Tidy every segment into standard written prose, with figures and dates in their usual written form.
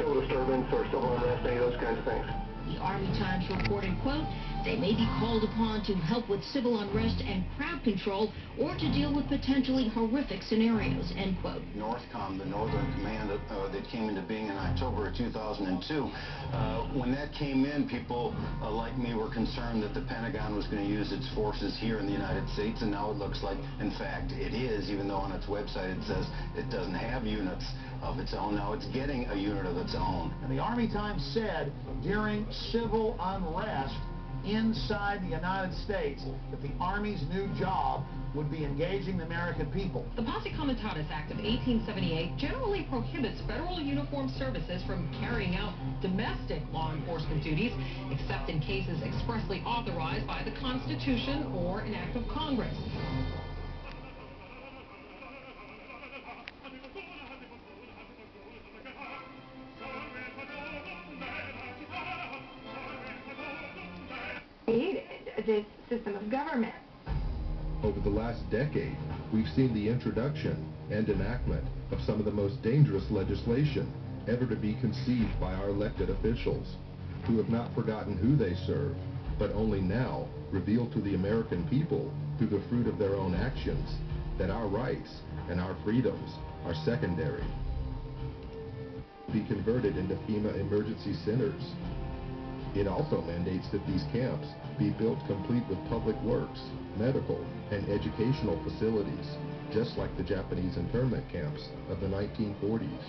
civil disturbance or civil unrest, any of those kinds of things. The Army Times reported, quote, they may be called upon to help with civil unrest and crowd control or to deal with potentially horrific scenarios, end quote. NORTHCOM, the Northern Command that came into being in October of 2002, when that came in, people like me were concerned that the Pentagon was going to use its forces here in the United States, and now it looks like, in fact, it is, even though on its website it says it doesn't have units of its own. Now it's getting a unit of its own. And the Army Times said during civil unrest inside the United States that the Army's new job would be engaging the American people. The Posse Comitatus Act of 1878 generally prohibits federal uniformed services from carrying out domestic law enforcement duties, except in cases expressly authorized by the Constitution or an act of Congress. This system of government. Over the last decade, we've seen the introduction and enactment of some of the most dangerous legislation ever to be conceived by our elected officials, who have not forgotten who they serve, but only now reveal to the American people, through the fruit of their own actions, that our rights and our freedoms are secondary. Be converted into FEMA emergency centers. It also mandates that these camps be built complete with public works, medical, and educational facilities, just like the Japanese internment camps of the 1940s.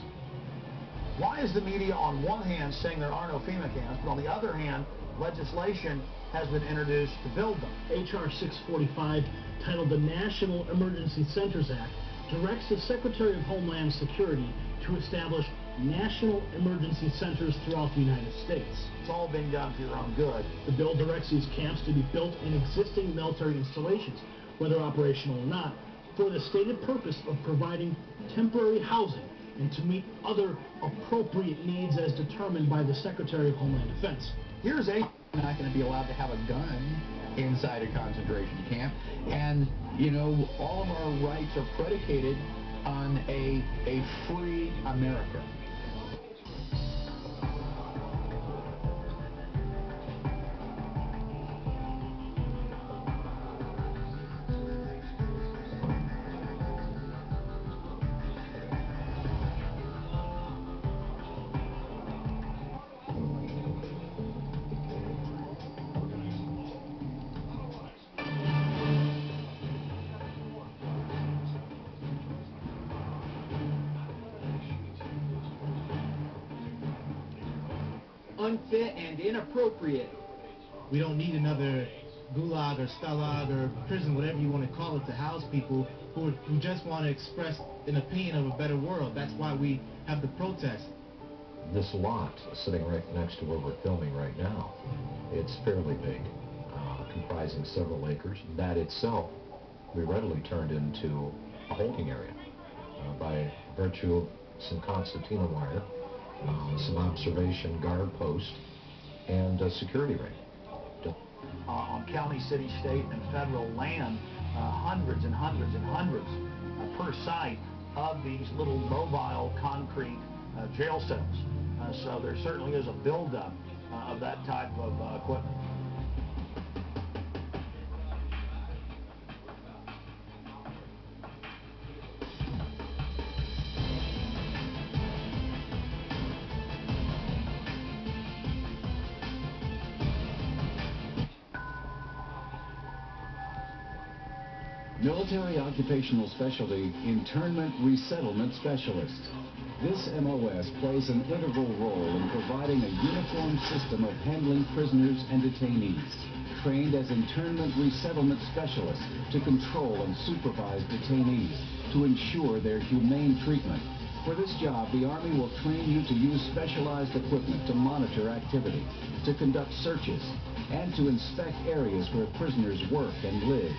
Why is the media on one hand saying there are no FEMA camps, but on the other hand, legislation has been introduced to build them? H.R. 645, titled the National Emergency Centers Act, directs the Secretary of Homeland Security to establish national emergency centers throughout the United States. It's all being done for your own good. The bill directs these camps to be built in existing military installations, whether operational or not, for the stated purpose of providing temporary housing and to meet other appropriate needs as determined by the Secretary of Homeland Defense. Here's a... You're not going to be allowed to have a gun inside a concentration camp, and, you know, all of our rights are predicated on a free America. Unfit and inappropriate. We don't need another gulag or stalag or prison, whatever you want to call it, to house people who just want to express an opinion of a better world. That's why we have the protest. This lot sitting right next to where we're filming right now, it's fairly big, comprising several acres. That itself we readily turned into a holding area by virtue of some concertina wire, some observation guard post, and a security ring. On county, city, state, and federal land, hundreds and hundreds and hundreds per site of these little mobile concrete jail cells. So there certainly is a buildup of that type of equipment. Military Occupational Specialty Internment Resettlement Specialist. This MOS plays an integral role in providing a uniform system of handling prisoners and detainees. Trained as internment resettlement specialists to control and supervise detainees to ensure their humane treatment. For this job, the Army will train you to use specialized equipment to monitor activity, to conduct searches, and to inspect areas where prisoners work and live.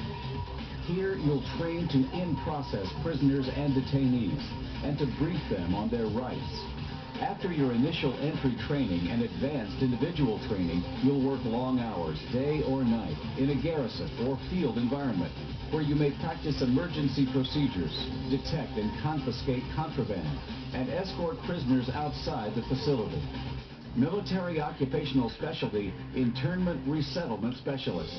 Here, you'll train to in-process prisoners and detainees, and to brief them on their rights. After your initial entry training and advanced individual training, you'll work long hours, day or night, in a garrison or field environment, where you may practice emergency procedures, detect and confiscate contraband, and escort prisoners outside the facility. Military Occupational Specialty, Internment Resettlement Specialist.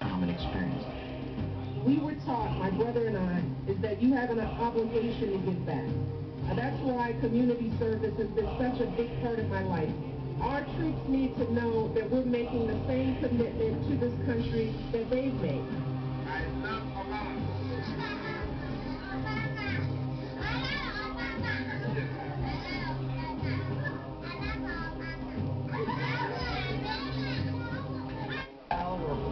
Common experience. We were taught, my brother and I, is that you have an obligation to give back. That's why community service has been such a big part of my life. Our troops need to know that we're making the same commitment to this country that they've made. I love Allah.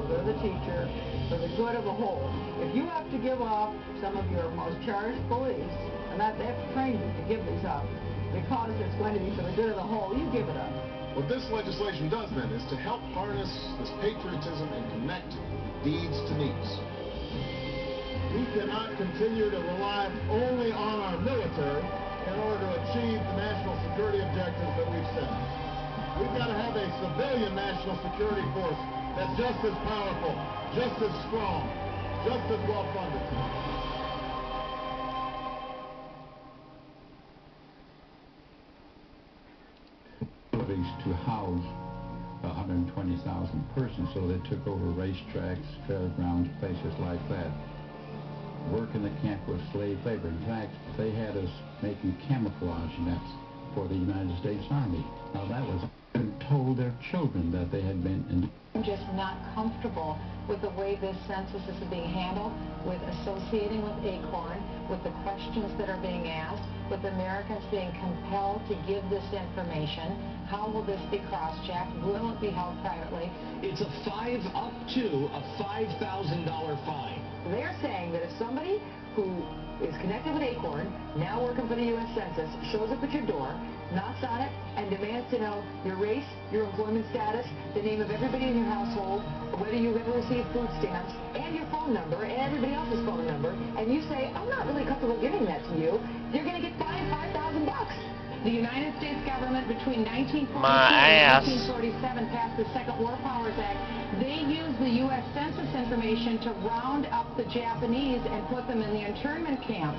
For the teacher, for the good of the whole. If you have to give up some of your most cherished beliefs, and that they have to train you to give these up, because it's going to be for the good of the whole, you give it up. What this legislation does then is to help harness this patriotism and connect deeds to needs. We cannot continue to rely only on our military in order to achieve the national security objectives that we've set. We've got to have a civilian national security force that's just as powerful, just as strong, just as well funded. To house 120,000 persons, so they took over racetracks, fairgrounds, places like that. Work in the camp was slave labor. In fact, they had us making camouflage nets for the United States Army. Now that was told their children that they had been in. I'm just not comfortable with the way this census is being handled, with associating with ACORN, with the questions that are being asked, with Americans being compelled to give this information. How will this be cross-checked? Will it be held privately? It's up to a $5,000 fine. They're saying that if somebody who is connected with ACORN, now working for the U.S. Census, shows up at your door, knocks on it, and demands to know your race, your employment status, the name of everybody in your household, whether you've ever received food stamps, and your phone number, and everybody else's phone number, and you say, I'm not really comfortable giving that to you, you're going to get fined $5,000. The United States government between 1942 and 1947 passed the Second War Powers Act. They used the U.S. Census information to round up the Japanese and put them in the internment camps.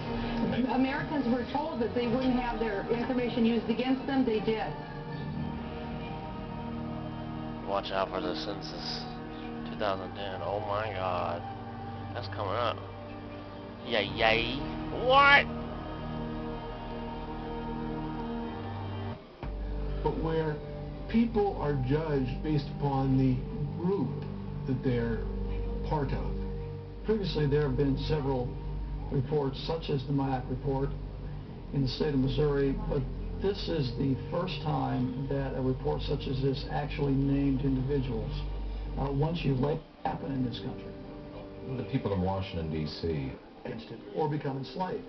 Americans were told that they wouldn't have their information used against them. They did. Watch out for the census 2010. Oh my God. That's coming up. Yay. What? But where people are judged based upon the group that they're part of. Previously, there have been several reports, such as the Mayak report in the state of Missouri, but this is the first time that a report such as this actually named individuals. Once you let it happen in this country. The people in Washington, D.C. Against it, or become enslaved.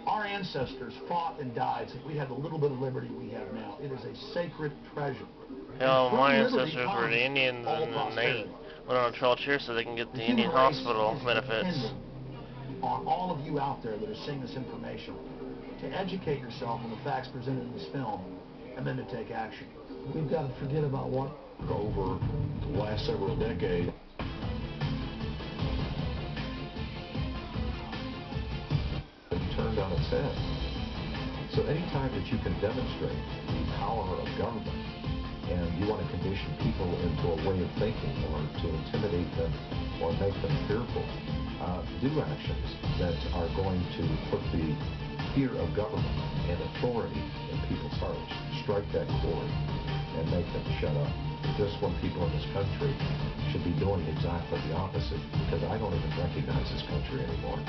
Our ancestors fought and died so that we had the little bit of liberty we have now. It is a sacred treasure. Hell, my ancestors were the Indians, and they went on a trail cheer so they can get the Indian hospital benefits. On all of you out there that are seeing this information, to educate yourself on the facts presented in this film, and then to take action. We've got to forget about what over the last several decades. Turned on its head. So anytime that you can demonstrate the power of government and you want to condition people into a way of thinking or to intimidate them or make them fearful, do actions that are going to put the fear of government and authority in people's hearts, strike that chord and make them shut up. Just when people in this country should be doing exactly the opposite, because I don't even recognize this country anymore.